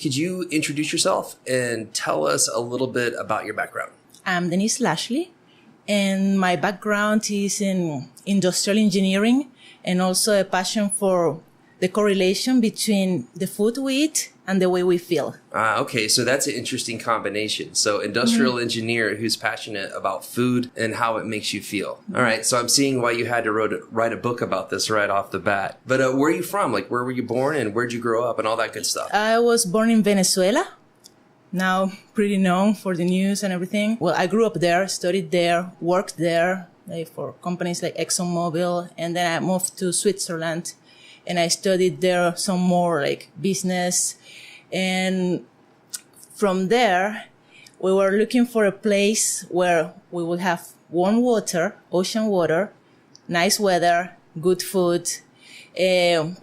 could you introduce yourself and tell us a little bit about your background? I'm Denisse Lashley, and my background is in industrial engineering and also a passion for the correlation between the food we eat and the way we feel. Okay. So that's an interesting combination. So industrial engineer who's passionate about food and how it makes you feel. All right. So I'm seeing why you had to write a book about this right off the bat. But where are you from? Like, where were you born and where'd you grow up and all that good stuff? I was born in Venezuela, now pretty known for the news and everything. Well, I grew up there, studied there, worked there for companies like ExxonMobil. And then I moved to Switzerland. And I studied there some more like business. And from there, we were looking for a place where we would have warm water, ocean water, nice weather, good food,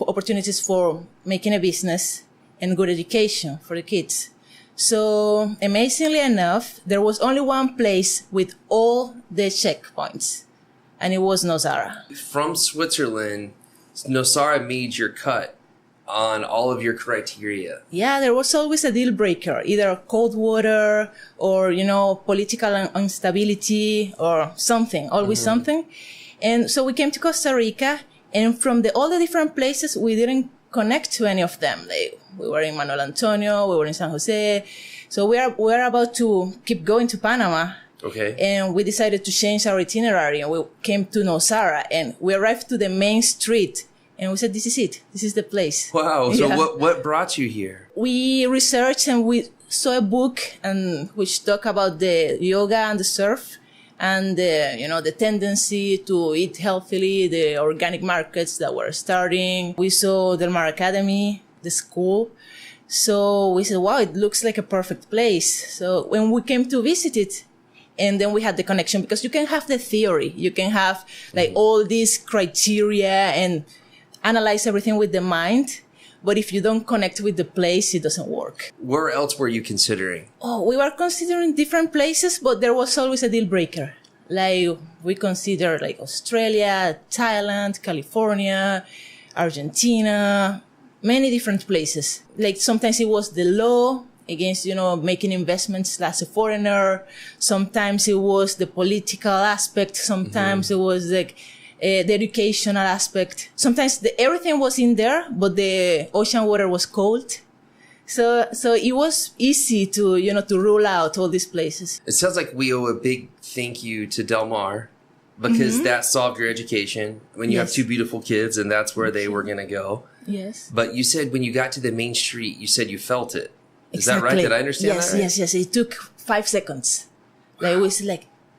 opportunities for making a business, and good education for the kids. So amazingly enough, there was only one place with all the checkpoints, and it was Nosara. From Switzerland, Nosara made your cut on all of your criteria. Yeah, there was always a deal breaker, either cold water or, political instability or something, always something. And so we came to Costa Rica, and from all the different places, we didn't connect to any of them. We were in Manuel Antonio, we were in San Jose. So we are about to keep going to Panama. Okay. And we decided to change our itinerary, and we came to Nosara, and we arrived to the main street, and we said, this is it. This is the place. Wow. So what brought you here? We researched and we saw a book which talked about the yoga and the surf and the tendency to eat healthily, the organic markets that were starting. We saw Del Mar Academy, the school. So we said, wow, it looks like a perfect place. So when we came to visit it, and then we had the connection, because you can have the theory, you can have all these criteria and analyze everything with the mind. But if you don't connect with the place, it doesn't work. Where else were you considering? Oh, we were considering different places, but there was always a deal breaker. Like we considered Australia, Thailand, California, Argentina, many different places. Like sometimes it was the law against, making investments as a foreigner. Sometimes it was the political aspect. Sometimes it was the educational aspect. Sometimes everything was in there, but the ocean water was cold. So it was easy to rule out all these places. It sounds like we owe a big thank you to Del Mar, because that solved your education when you have two beautiful kids, and that's where they were going to go. Yes. But you said when you got to the main street, you said you felt it. Is Exactly. that right? Did I understand that right? Yes. It took 5 seconds. It was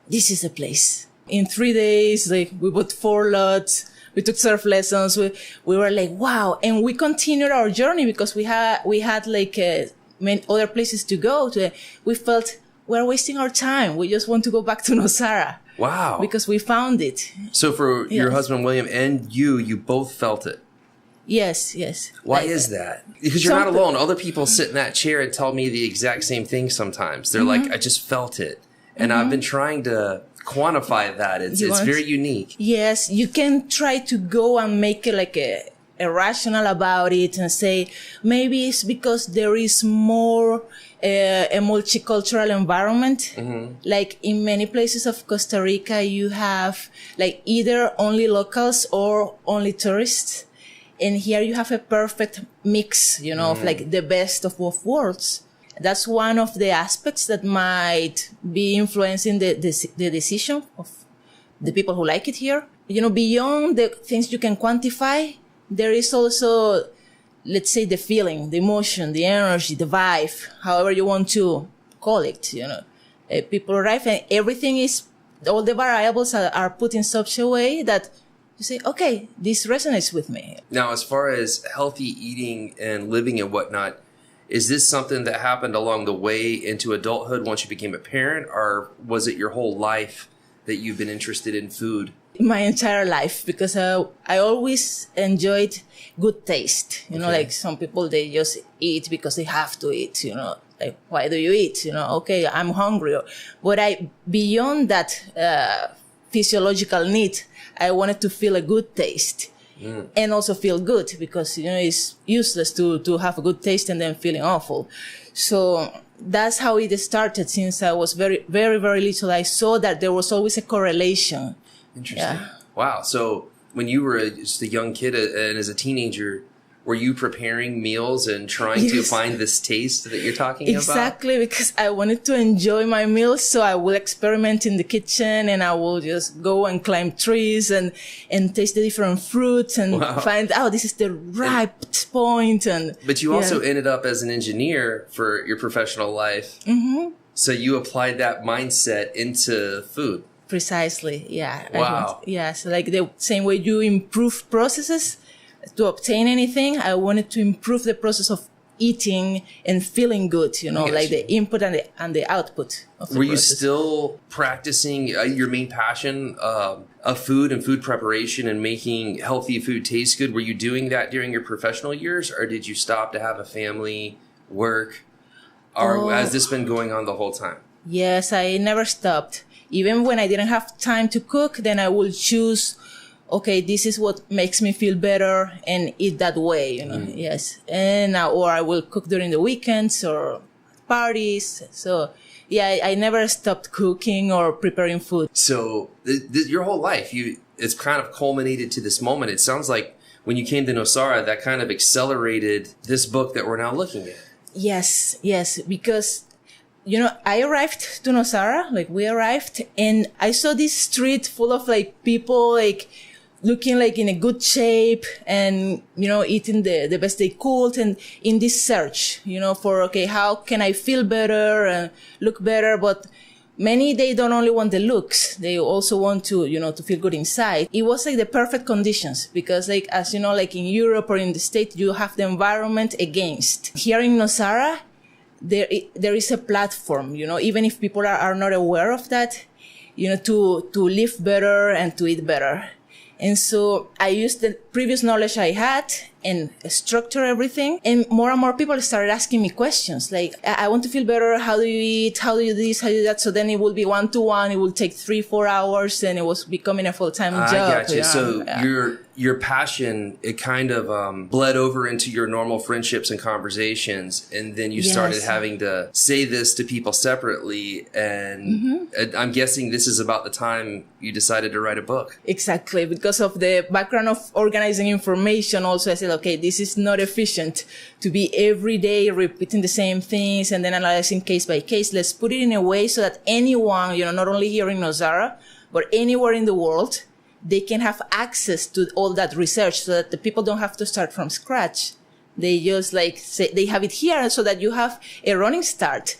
this is a place. In 3 days, we bought 4 lots. We took surf lessons. We were like, wow. And we continued our journey because we had many other places to go to. We felt we're wasting our time. We just want to go back to Nosara. Wow. Because we found it. So for your husband, William, and you both felt it. Yes. Why is that? Because you're not alone. Other people sit in that chair and tell me the exact same thing sometimes. They're like, I just felt it. And I've been trying to quantify that. It's very unique. Yes, you can try to go and make it a rational about it and say, maybe it's because there is more a multicultural environment. Like in many places of Costa Rica, you have either only locals or only tourists. And here you have a perfect mix, of the best of both worlds. That's one of the aspects that might be influencing the decision of the people who like it here. Beyond the things you can quantify, there is also, let's say, the feeling, the emotion, the energy, the vibe, however you want to call it. People arrive and all the variables are put in such a way that you say, okay, this resonates with me. Now, as far as healthy eating and living and whatnot, is this something that happened along the way into adulthood once you became a parent, or was it your whole life that you've been interested in food? My entire life, because I always enjoyed good taste. Like some people, they just eat because they have to eat, like, why do you eat? Okay, I'm hungry. But beyond that physiological need, I wanted to feel a good taste. and also feel good because, it's useless to have a good taste and then feeling awful. So that's how it started. Since I was very, very, very little, I saw that there was always a correlation. Interesting. Yeah. Wow. So when you were just a young kid and as a teenager, were you preparing meals and trying to find this taste that you're talking about? Exactly, because I wanted to enjoy my meals. So I will experiment in the kitchen and I will just go and climb trees and taste the different fruits and find out this is the ripe point. But you also ended up as an engineer for your professional life. Mm-hmm. So you applied that mindset into food. Precisely, yeah. Wow. So like the same way you improve processes to obtain anything, I wanted to improve the process of eating and feeling good, like the input and the output of the process. Were you still practicing your main passion of food and food preparation and making healthy food taste good? Were you doing that during your professional years, or did you stop to have a family, work, or has this been going on the whole time? Yes, I never stopped. Even when I didn't have time to cook, then I would choose, okay, this is what makes me feel better and eat that way, Yes. And or I will cook during the weekends or parties. So yeah, I never stopped cooking or preparing food. So your whole life, it's kind of culminated to this moment. It sounds like when you came to Nosara, that kind of accelerated this book that we're now looking at. Yes, because I arrived to Nosara, we arrived, and I saw this street full of people looking in a good shape and, eating the best they could, and in this search, for, okay, how can I feel better and look better? But many, they don't only want the looks, they also want to, to feel good inside. It was the perfect conditions because as in Europe or in the States, you have the environment against. Here in Nosara, there is a platform, even if people are not aware of that, to live better and to eat better. And so I used the previous knowledge I had and structure everything. And more people started asking me questions like, I want to feel better. How do you eat? How do you do this? How do you do that? So then it will be 1-to-1. It will take 3-4 hours and it was becoming a full-time job. I gotcha. So your passion, it kind of bled over into your normal friendships and conversations. And then you started having to say this to people separately. And I'm guessing this is about the time you decided to write a book. Exactly. Because of the background of organizing information, also I said, okay, this is not efficient to be every day repeating the same things and then analyzing case by case. Let's put it in a way so that anyone, not only here in Nosara, but anywhere in the world, they can have access to all that research so that the people don't have to start from scratch. They just say they have it here so that you have a running start.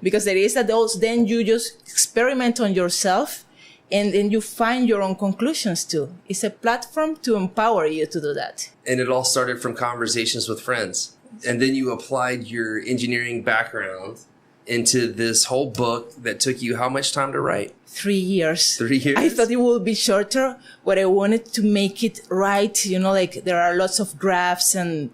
Because there is then you just experiment on yourself and then you find your own conclusions too. It's a platform to empower you to do that. And it all started from conversations with friends. And then you applied your engineering background into this whole book that took you how much time to write? 3 years. 3 years? I thought it would be shorter, but I wanted to make it right. There are lots of graphs and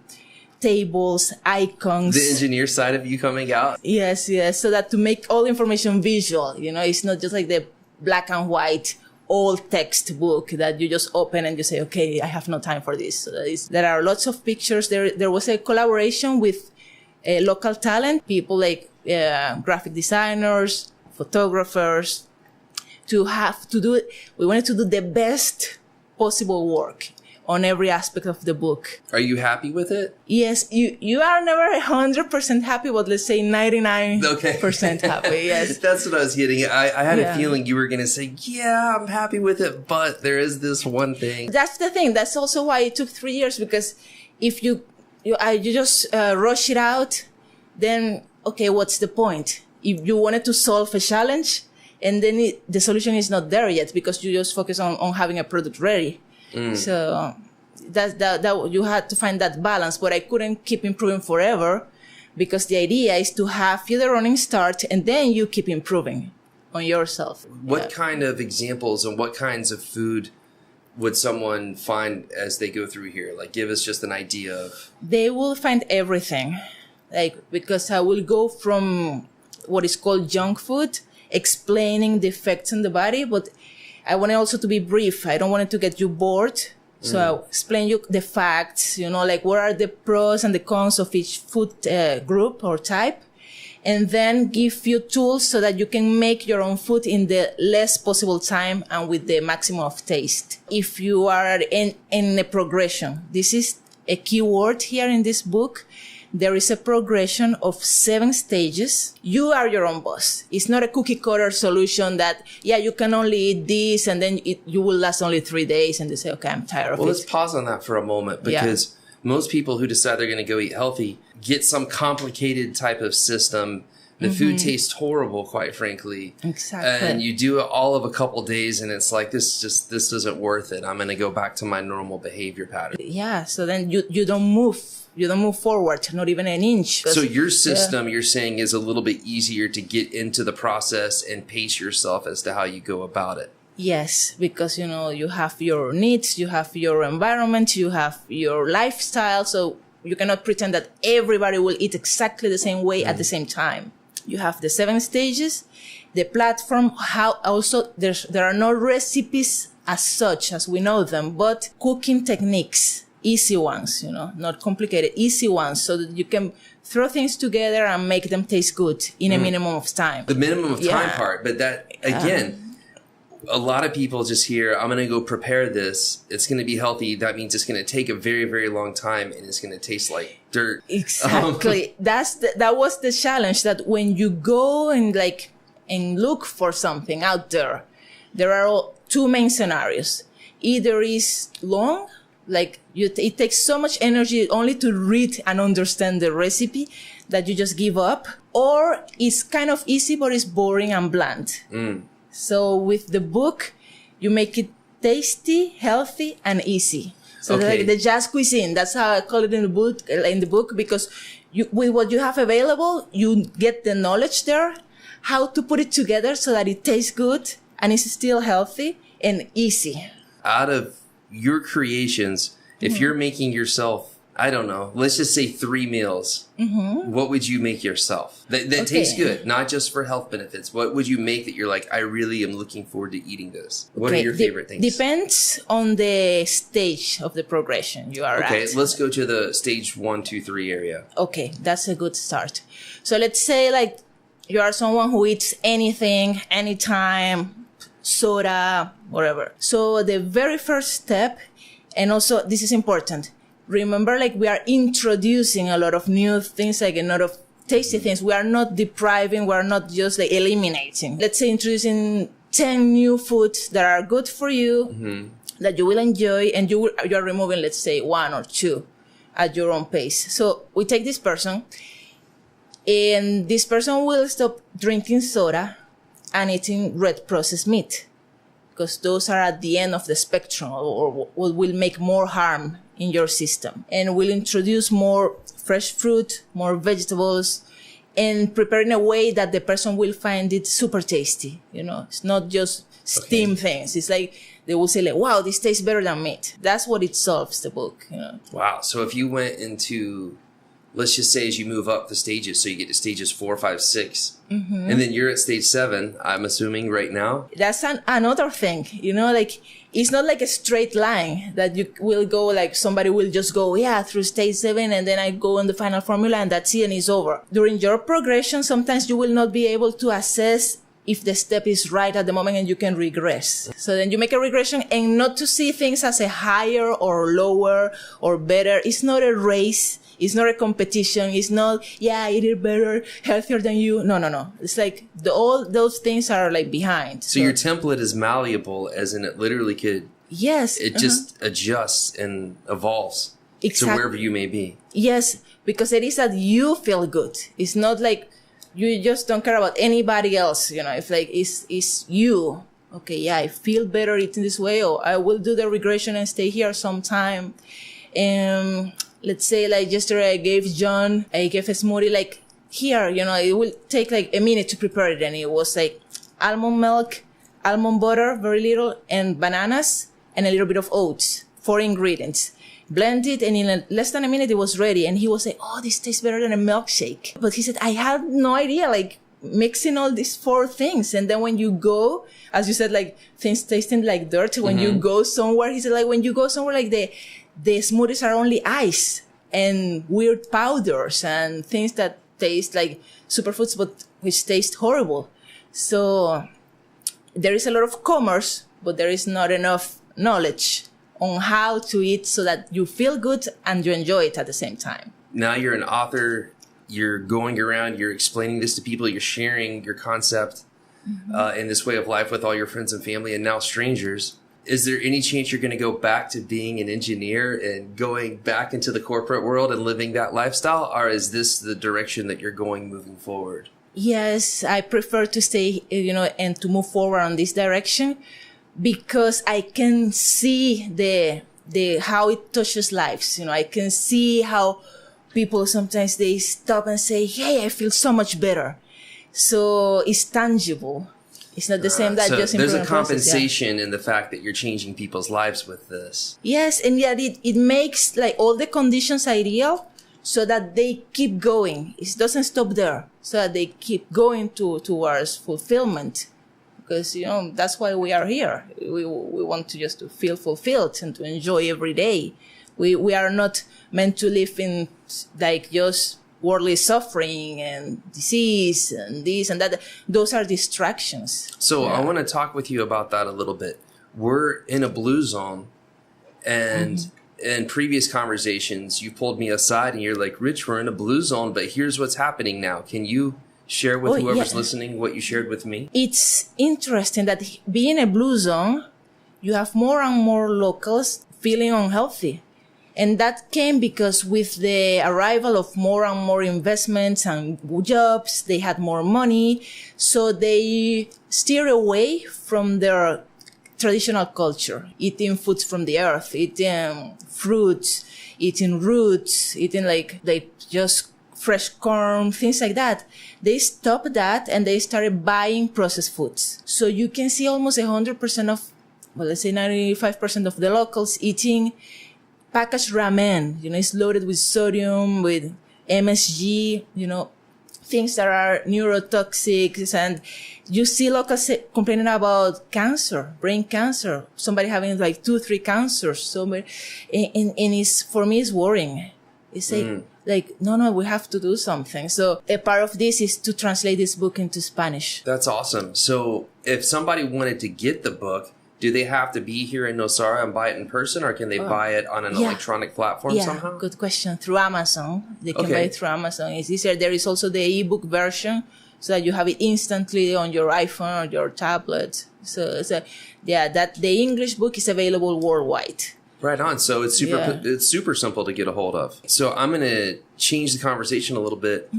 tables, icons. The engineer side of you coming out? Yes. So that to make all information visual, it's not just the black and white old textbook that you just open and you say, okay, I have no time for this. So there are lots of pictures. There was a collaboration with local talent, people graphic designers, photographers, we wanted to do the best possible work on every aspect of the book. Are you happy with it? Yes, you are never 100% happy, but let's say 99% happy, yes. That's what I was getting at. I had a feeling you were going to say, yeah, I'm happy with it, but there is this one thing. That's the thing. That's also why it took 3 years, because if you just rush it out, then, okay, what's the point? If you wanted to solve a challenge, and then the solution is not there yet because you just focus on having a product ready. So that you had to find that balance, but I couldn't keep improving forever because the idea is to have you the running start and then you keep improving on yourself. What kind of examples and what kinds of food would someone find as they go through here? Give us just an idea of. They will find everything, because I will go from what is called junk food, explaining the effects on the body, but I want it also to be brief. I don't want it to get you bored. So I'll explain you the facts, like what are the pros and the cons of each food group or type. And then give you tools so that you can make your own food in the less possible time and with the maximum of taste. If you are in a progression, this is a key word here in this book. There is a progression of 7 stages. You are your own boss. It's not a cookie cutter solution that, you can only eat this and then you will last only 3 days and they say, okay, I'm tired of it. Well, let's pause on that for a moment because most people who decide they're going to go eat healthy get some complicated type of system. The food tastes horrible, quite frankly. Exactly. And you do it all of a couple days and it's like, this isn't worth it. I'm going to go back to my normal behavior pattern. Yeah. So then you don't move. You don't move forward, not even an inch. So your system, you're saying, is a little bit easier to get into the process and pace yourself as to how you go about it. Yes, because, you have your needs, you have your environment, you have your lifestyle. So you cannot pretend that everybody will eat exactly the same way at the same time. You have the 7 stages, the platform, how also there are no recipes as such as we know them, but cooking techniques. Easy ones, not complicated, easy ones, so that you can throw things together and make them taste good in a minimum of time. The minimum of time part, but that, again, a lot of people just hear, I'm going to go prepare this, it's going to be healthy, that means it's going to take a very, very long time and it's going to taste like dirt. Exactly. That was the challenge, that when you go and look for something out there are 2 main scenarios. Either is long, it takes so much energy only to read and understand the recipe that you just give up, or it's kind of easy but it's boring and bland. So with the book, you make it tasty, healthy, and easy. So like the jazz cuisine, that's how I call it in the book, because with what you have available, you get the knowledge there, how to put it together so that it tastes good and it's still healthy and easy. Out of your creations, if you're making yourself, I don't know, let's just say 3 meals, what would you make yourself that tastes good, not just for health benefits? What would you make that you're like, I really am looking forward to eating this? What are your favorite things? Depends on the stage of the progression you are at. Okay, let's go to the stage 1, 2, 3 area. Okay, that's a good start. So let's say you are someone who eats anything, anytime, soda, whatever. So the very first step, and also this is important, remember we are introducing a lot of new things, a lot of tasty things. We are not depriving, we are not just eliminating. Let's say introducing 10 new foods that are good for you, that you will enjoy, and you are removing, let's say, 1 or 2 at your own pace. So we take this person, and this person will stop drinking soda and eating red processed meat, because those are at the end of the spectrum, or will make more harm in your system. And will introduce more fresh fruit, more vegetables, and prepare in a way that the person will find it super tasty. It's not just steam things. It's they will say wow, this tastes better than meat. That's what it solves, the book. Wow. So if you went into, let's just say, as you move up the stages, so you get to stages 4, 5, 6, and then you're at stage 7, I'm assuming right now. That's another thing, it's not like a straight line that you will go, somebody will just go, through stage 7, and then I go on the final formula and that's it and it's over. During your progression, sometimes you will not be able to assess if the step is right at the moment, and you can regress. So then you make a regression, and not to see things as a higher or lower or better. It's not a race. It's not a competition. It's not, I eat it better, healthier than you. No. It's all those things are behind. So your template is malleable, as in it literally could. Yes. It just adjusts and evolves to wherever you may be. Yes, because it is that you feel good. It's not you just don't care about anybody else. If it's you. Okay, I feel better eating this way, or I will do the regression and stay here sometime. Let's say yesterday I gave a smoothie here, it will take a minute to prepare it, and it was almond milk, almond butter, very little, and bananas, and a little bit of oats, 4 ingredients. Blend it, and in less than a minute it was ready. And he was like, oh, this tastes better than a milkshake. But he said, I had no idea, mixing all these 4 things. And then when you go, as you said, like things tasting like dirt, when you go somewhere, he said, like when you go somewhere, like the smoothies are only ice and weird powders and things that taste like superfoods, but which taste horrible. So there is a lot of commerce, but there is not enough knowledge on how to eat so that you feel good and you enjoy it at the same time. Now you're an author, you're going around, you're explaining this to people, you're sharing your concept in this way of life with all your friends and family and now strangers. Is there any chance you're going to go back to being an engineer and going back into the corporate world and living that lifestyle? Or is this the direction that you're going moving forward? Yes, I prefer to stay, and to move forward on this direction because I can see the how it touches lives. I can see how people sometimes they stop and say, "Hey, I feel so much better." So it's tangible. It's not the same that just there's a compensation in the fact that you're changing people's lives with this. Yes, and yet it makes like all the conditions ideal so that they keep going. It doesn't stop there. So that they keep going towards fulfillment. Because, that's why we are here. We want to just to feel fulfilled and to enjoy every day. We are not meant to live in like just worldly suffering and disease and this and that. Those are distractions. So I want to talk with you about that a little bit. We're in a blue zone, and in previous conversations, you pulled me aside and you're like, "Rich, we're in a blue zone, but here's what's happening now." Can you share with whoever's listening what you shared with me? It's interesting that being a blue zone, you have more and more locals feeling unhealthy. And that came because with the arrival of more and more investments and jobs, they had more money. So they steer away from their traditional culture, eating foods from the earth, eating fruits, eating roots, eating like just fresh corn, things like that. They stopped that and they started buying processed foods. So you can see almost 100% of, let's say 95% of the locals eating packaged ramen. It's loaded with sodium, with MSG, things that are neurotoxic. And you see locals complaining about cancer, brain cancer, somebody having like 2-3 cancers. And it's, for me, it's worrying. It's like, no, we have to do something. So a part of this is to translate this book into Spanish. That's awesome. So if somebody wanted to get the book, do they have to be here in Nosara and buy it in person, or can they buy it on an electronic platform somehow? Good question. Through Amazon. They can buy it through Amazon. It's easier. There is also the ebook version so that you have it instantly on your iPhone or your tablet. So that the English book is available worldwide. Right on. So it's super simple to get a hold of. So I'm going to change the conversation a little bit.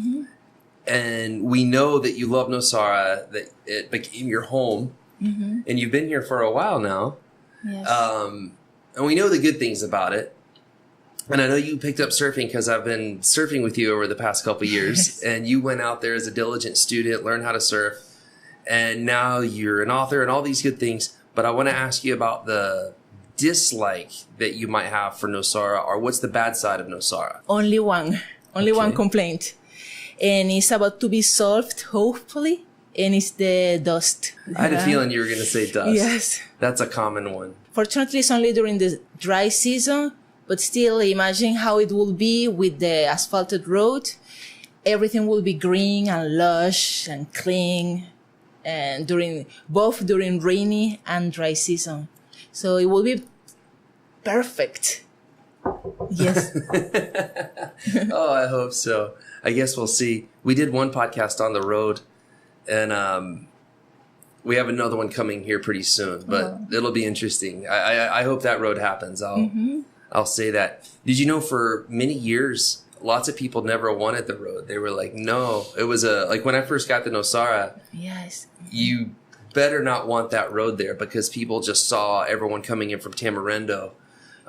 And we know that you love Nosara, that it became your home. And you've been here for a while now. Yes. And we know the good things about it. And I know you picked up surfing because I've been surfing with you over the past couple of years. And you went out there as a diligent student, learned how to surf. And now you're an author and all these good things. But I want to ask you about the dislike that you might have for Nosara, or what's the bad side of Nosara? Only one complaint. And it's about to be solved, hopefully. And it's the dust. I had a feeling you were going to say dust. Yes. That's a common one. Fortunately, it's only during the dry season, but still imagine how it will be with the asphalted road. Everything will be green and lush and clean, and during rainy and dry season. So it will be perfect. Yes. Oh, I hope so. I guess we'll see. We did one podcast on the road. And we have another one coming here pretty soon, but it'll be interesting. I hope that road happens. I'll say that. Did you know for many years, lots of people never wanted the road. They were like, no. It was like when I first got to Nosara, you better not want that road there because people just saw everyone coming in from Tamarindo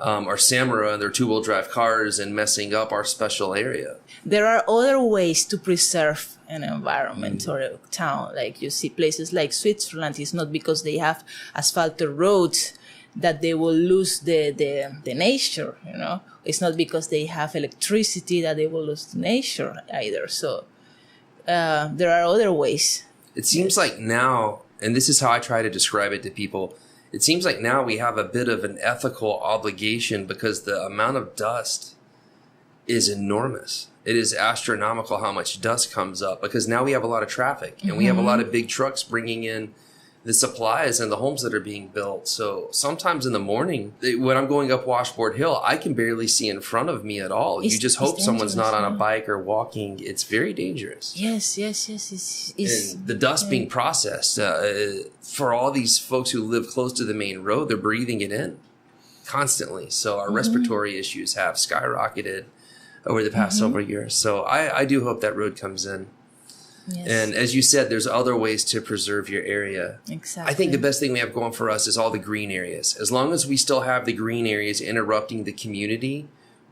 or Samara in their 2-wheel drive cars and messing up our special area. There are other ways to preserve an environment or a town. Like you see places like Switzerland, it's not because they have asphalted roads that they will lose the nature, It's not because they have electricity that they will lose the nature either. So there are other ways. It seems like now, and this is how I try to describe it to people, it seems like now we have a bit of an ethical obligation because the amount of dust is enormous. It is astronomical how much dust comes up because now we have a lot of traffic and we have a lot of big trucks bringing in the supplies and the homes that are being built. So sometimes in the morning, when I'm going up Washboard Hill, I can barely see in front of me at all. You just hope someone's not on a bike or walking. It's very dangerous. Yes. And the dust being processed, for all these folks who live close to the main road, they're breathing it in constantly. So our respiratory issues have skyrocketed over the past several years. So I do hope that road comes in. Yes. And as you said, there's other ways to preserve your area. Exactly. I think the best thing we have going for us is all the green areas. As long as we still have the green areas interrupting the community,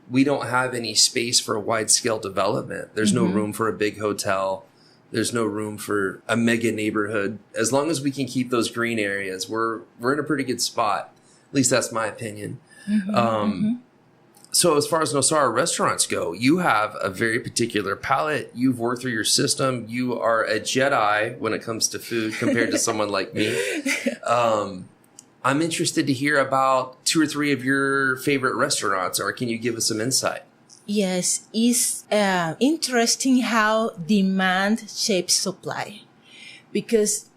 we don't have any space for wide-scale development. There's no room for a big hotel. There's no room for a mega neighborhood. As long as we can keep those green areas, we're in a pretty good spot. At least that's my opinion. So as far as Nosara restaurants go, you have a very particular palate. You've worked through your system. You are a Jedi when it comes to food compared to someone like me. I'm interested to hear about 2 or 3 of your favorite restaurants, or can you give us some insight? Yes, it's interesting how demand shapes supply. Because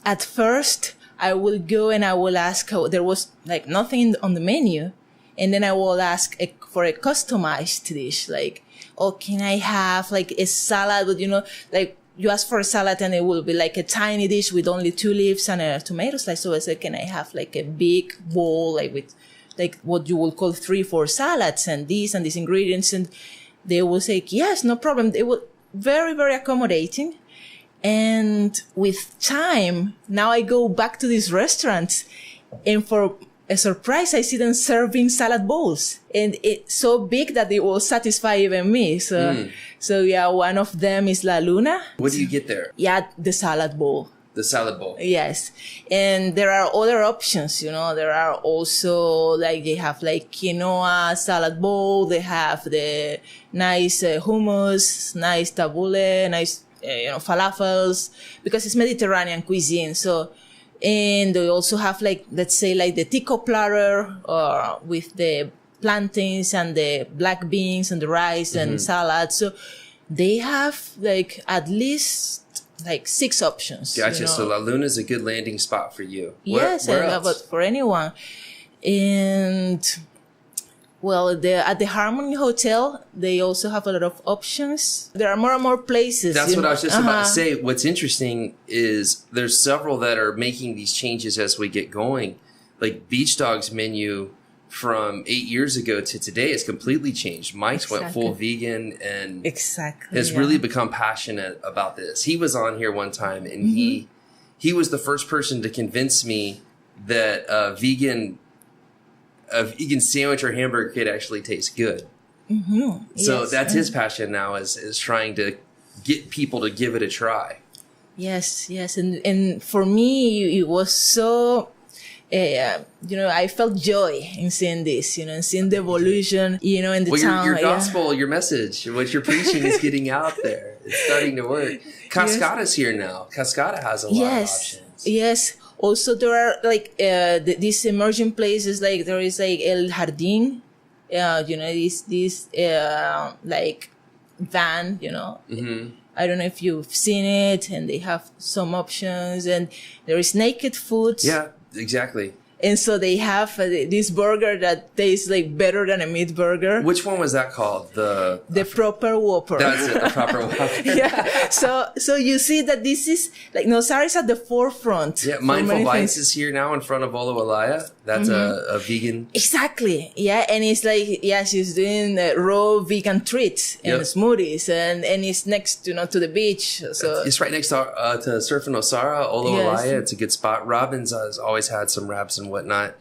at first, I will go and I will ask, there was like nothing on the menu. And then I will ask for a customized dish, like, oh, can I have like a salad with, like you ask for a salad and it will be like a tiny dish with only 2 leaves and a tomato slice. So I said, can I have like a big bowl, like with like what you will call 3-4 salads and these ingredients? And they will say, yes, no problem. They were very, very accommodating. And with time, now I go back to these restaurants and for a surprise, I see them serving salad bowls, and it's so big that it will satisfy even me. So yeah, one of them is La Luna. What do you get there? Yeah, the salad bowl. The salad bowl. Yes. And there are other options, There are also, like, they have, like, quinoa salad bowl. They have the nice hummus, nice tabbouleh, nice, falafels, because it's Mediterranean cuisine. So, and they also have, like, let's say, like the tico platter with the plantains and the black beans and the rice and salad. So they have, like, at least, like, 6 options. Gotcha. So La Luna is a good landing spot for you. Yes, where else? But for anyone. And, well, at the Harmony Hotel, they also have a lot of options. There are more and more places. That's what I was just about to say. What's interesting is there's several that are making these changes as we get going. Like Beach Dog's menu from 8 years ago to today has completely changed. Mike's went full vegan and has really become passionate about this. He was on here one time and he was the first person to convince me that a vegan sandwich or hamburger could actually taste good. So that's his passion now is trying to get people to give it a try. Yes. And for me, it was so, I felt joy in seeing this, and seeing the evolution, in the town. Your gospel, your message, what you're preaching is getting out there. It's starting to work. Cascada's here now. Cascada has a lot of options. Yes. Also, there are like these emerging places. Like there is like El Hardeen, this like van. I don't know if you've seen it, and they have some options. And there is naked foods. Yeah, exactly. And so they have this burger that tastes like better than a meat burger. Which one was that called? The proper Whopper. That's it, the proper Whopper. Yeah. So you see that this is like Nosara is at the forefront. Yeah, Mindful Bites is here now in front of Olo Alaya. That's a vegan. Exactly. Yeah, and it's like she's doing raw vegan treats and smoothies, and it's next to the beach. So it's right next to Surf and Nosara, Olo Alaya. It's a good spot. Robin's has always had some wraps and whatnot.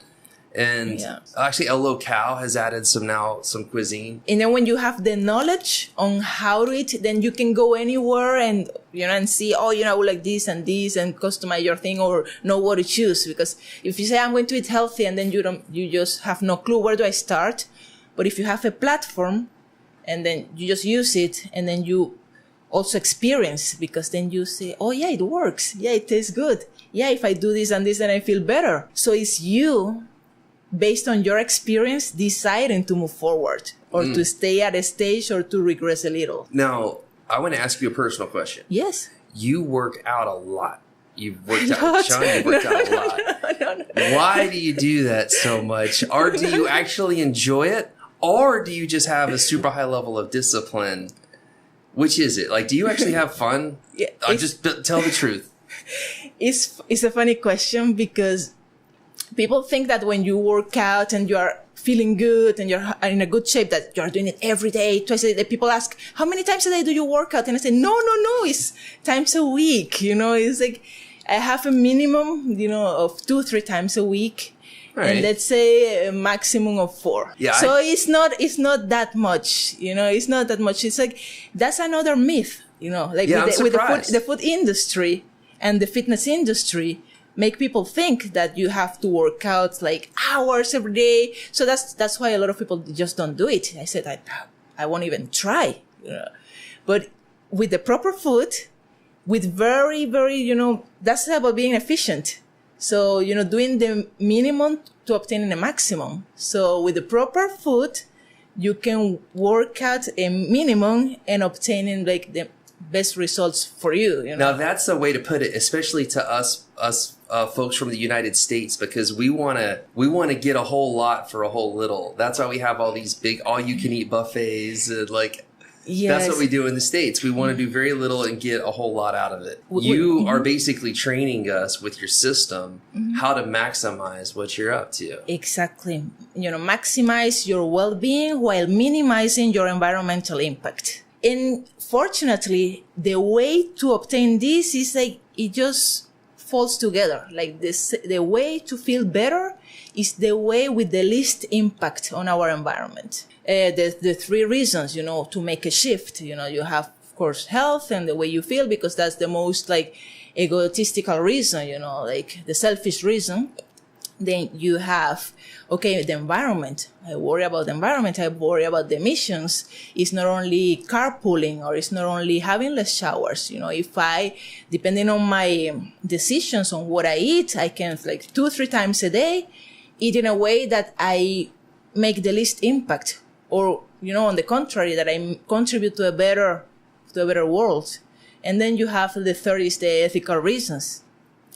And actually El Local has added some cuisine. And then when you have the knowledge on how to eat, then you can go anywhere and and see, I would like this and customize your thing or know what to choose. Because if you say I'm going to eat healthy and then you just have no clue, where do I start? But if you have a platform and then you just use it and then you also experience, because then you say, oh yeah, it works. Yeah, it tastes good. Yeah, if I do this and this, then I feel better. So it's you, based on your experience, deciding to move forward or to stay at a stage or to regress a little. Now, I want to ask you a personal question. Yes. You work out a lot. You've worked out, Sean, you've worked out a lot. No. Why do you do that so much? Or do you actually enjoy it? Or do you just have a super high level of discipline? Which is it? Like, do you actually have fun? Yeah, just tell the truth. It's a funny question, because people think that when you work out and you are feeling good and you're in a good shape, that you're doing it every day, twice a day. People ask, how many times a day do you work out? And I say, no, it's times a week. It's like, I have a minimum, of 2-3 times a week. Right. And let's say a maximum of 4. Yeah. So it's not that much, it's not that much. It's like, that's another myth, like with the food industry and the fitness industry, make people think that you have to work out like hours every day. So that's why a lot of people just don't do it. I said, I won't even try. But with the proper food, with very, very, that's about being efficient. So, doing the minimum to obtaining the maximum. So with the proper food, you can work out a minimum and obtaining like the best results for you. Now that's the way to put it, especially to us folks from the United States, because we want to get a whole lot for a whole little. That's why we have all these big all-you-can-eat buffets. Yes. That's what we do in the States. We want to do very little and get a whole lot out of it. You are basically training us with your system how to maximize what you're up to. Exactly. Maximize your well-being while minimizing your environmental impact. And fortunately, the way to obtain this is like, it just falls together. Like this, the way to feel better is the way with the least impact on our environment. The 3 reasons, to make a shift, you have, of course, health and the way you feel, because that's the most like egotistical reason, like the selfish reason. Then you have, the environment. I worry about the environment. I worry about the emissions. It's not only carpooling, or it's not only having less showers. If depending on my decisions on what I eat, I can 2-3 times a day eat in a way that I make the least impact, or, on the contrary, that I contribute to a better world. And then you have the third is the ethical reasons.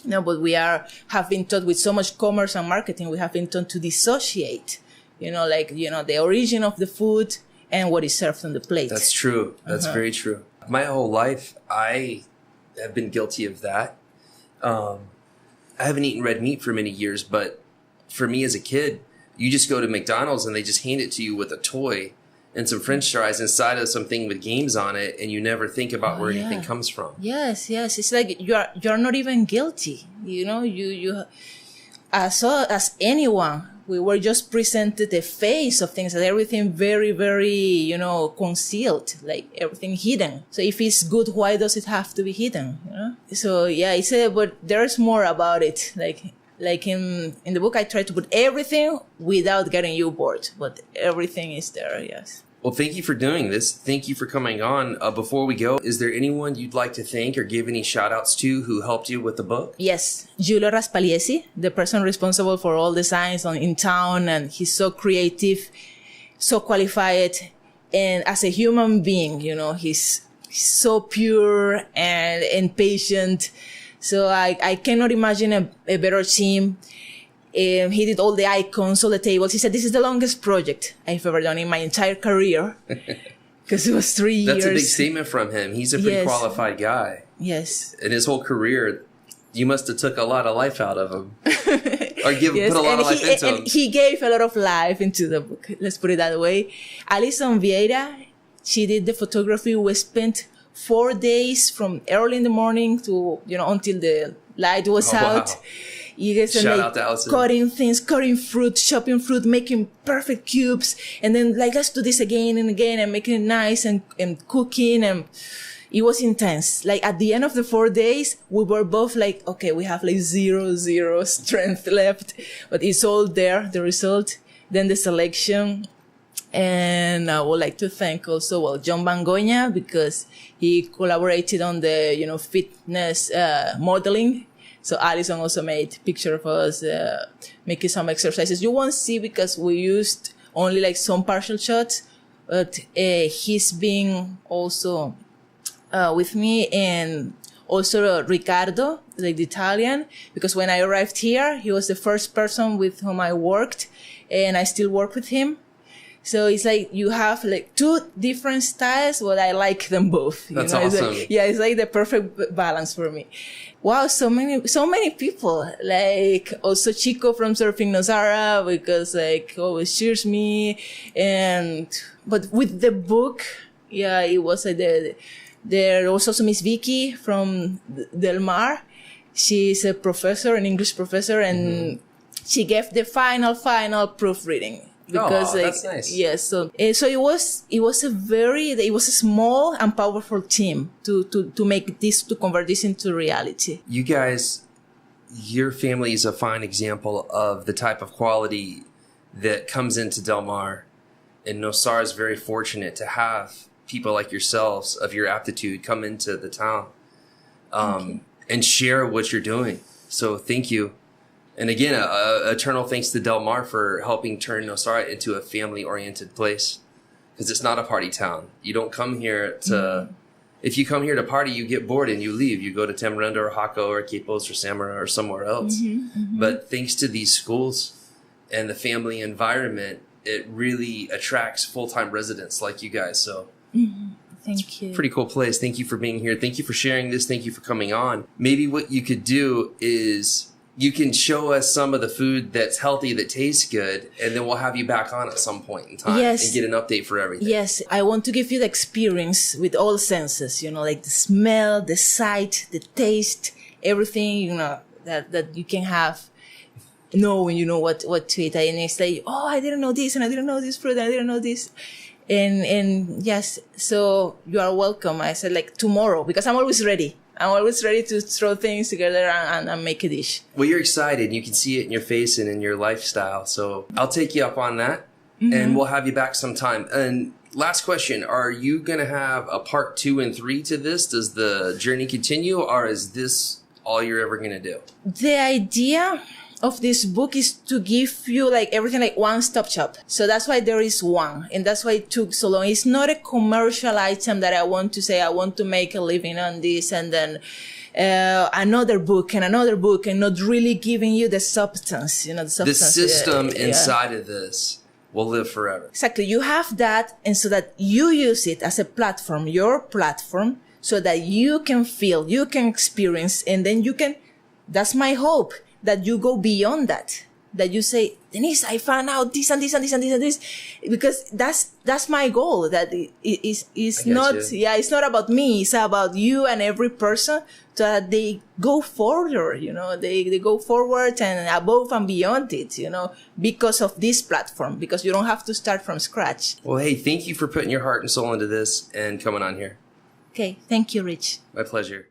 But we have been taught with so much commerce and marketing, we have been taught to dissociate, the origin of the food and what is served on the plate. That's true. That's very true. My whole life, I have been guilty of that. I haven't eaten red meat for many years, but for me as a kid, you just go to McDonald's and they just hand it to you with a toy and some French fries inside of something with games on it, and you never think about where anything comes from. Yes. It's like you're not even guilty. You as anyone, we were just presented a face of things, and everything very, very, concealed, like everything hidden. So if it's good, why does it have to be hidden? So but there's more about it. Like in the book, I try to put everything without getting you bored, but everything is there. Yes. Well, thank you for doing this. Thank you for coming on. Before we go, is there anyone you'd like to thank or give any shout outs to who helped you with the book? Yes. Giulio Raspaliesi, the person responsible for all the signs in town, and he's so creative, so qualified, and as a human being, he's so pure and patient. So I cannot imagine a better team. He did all the icons, all the tables. He said, this is the longest project I've ever done in my entire career. Because it was 3 years. That's a big statement from him. He's a pretty qualified guy. Yes. In his whole career, you must have took a lot of life out of him. Or put a lot of life into him. And he gave a lot of life into the book. Let's put it that way. Alison Vieira, she did the photography. We spent 4 days from early in the morning to, until the light was out. Wow. You guys Shout out to Allison. Cutting fruit, chopping fruit, making perfect cubes. And then let's do this again and again and making it nice and cooking. And it was intense. At the end of the 4 days, we were both okay, we have zero strength left, but it's all there, the result. Then the selection. And And I would like to thank also, John Bangoña, because he collaborated on the, fitness modeling. So Alison also made picture of us making some exercises. You won't see because we used only like some partial shots, but he's been also with me, and also Riccardo, like the Italian, because when I arrived here, he was the first person with whom I worked, and I still work with him. So it's like you have like two different styles, but I like them both. That's awesome. It's like the perfect balance for me. Wow, so many people. Like also Chico from Surfing Nosara, because like always cheers me. But with the book, it was like there was also Miss Vicky from Del Mar. She's a professor, an English professor, and she gave the final proofreading. Because that's nice. Yes, so it was a small and powerful team to make this, to convert this into reality. You guys, your family is a fine example of the type of quality that comes into Del Mar, and Nosara is very fortunate to have people like yourselves of your aptitude come into the town and share what you're doing. So thank you. And again, eternal thanks to Del Mar for helping turn Nosara into a family-oriented place. Because it's not a party town. You don't come here to... If you come here to party, you get bored and you leave. You go to Tamarindo or Jaco or Quipos or Samara or somewhere else. But thanks to these schools and the family environment, it really attracts full-time residents like you guys. So Thank you. Pretty cool place. Thank you for being here. Thank you for sharing this. Thank you for coming on. Maybe what you could do is... you can show us some of the food that's healthy, that tastes good, and then we'll have you back on at some point in time and get an update for everything. Yes, I want to give you the experience with all senses, like the smell, the sight, the taste, everything, that you can have knowing, what to eat. And it's like, I didn't know this, and I didn't know this fruit, and I didn't know this. And yes, so you are welcome. I said like tomorrow, because I'm always ready. I'm always ready to throw things together and make a dish. Well, you're excited. You can see it in your face and in your lifestyle. So I'll take you up on that, and we'll have you back sometime. And last question, are you going to have a part 2 and 3 to this? Does the journey continue, or is this all you're ever going to do? The idea of this book is to give you like everything, like one-stop shop. So that's why there is one, and that's why it took so long. It's not a commercial item that I want to say I want to make a living on this and then another book, and not really giving you the substance, the substance. The system inside of this will live forever. Exactly. You have that, and so that you use it as a platform, your platform, so that you can feel, you can experience, and then you can, that's my hope, that you go beyond that you say, Denisse, I found out this and this and this and this and this, because that's my goal. That it's not, it's not about me. It's about you and every person, so that they go further, they go forward and above and beyond it, because of this platform, because you don't have to start from scratch. Well, hey, thank you for putting your heart and soul into this and coming on here. Okay. Thank you, Rich. My pleasure.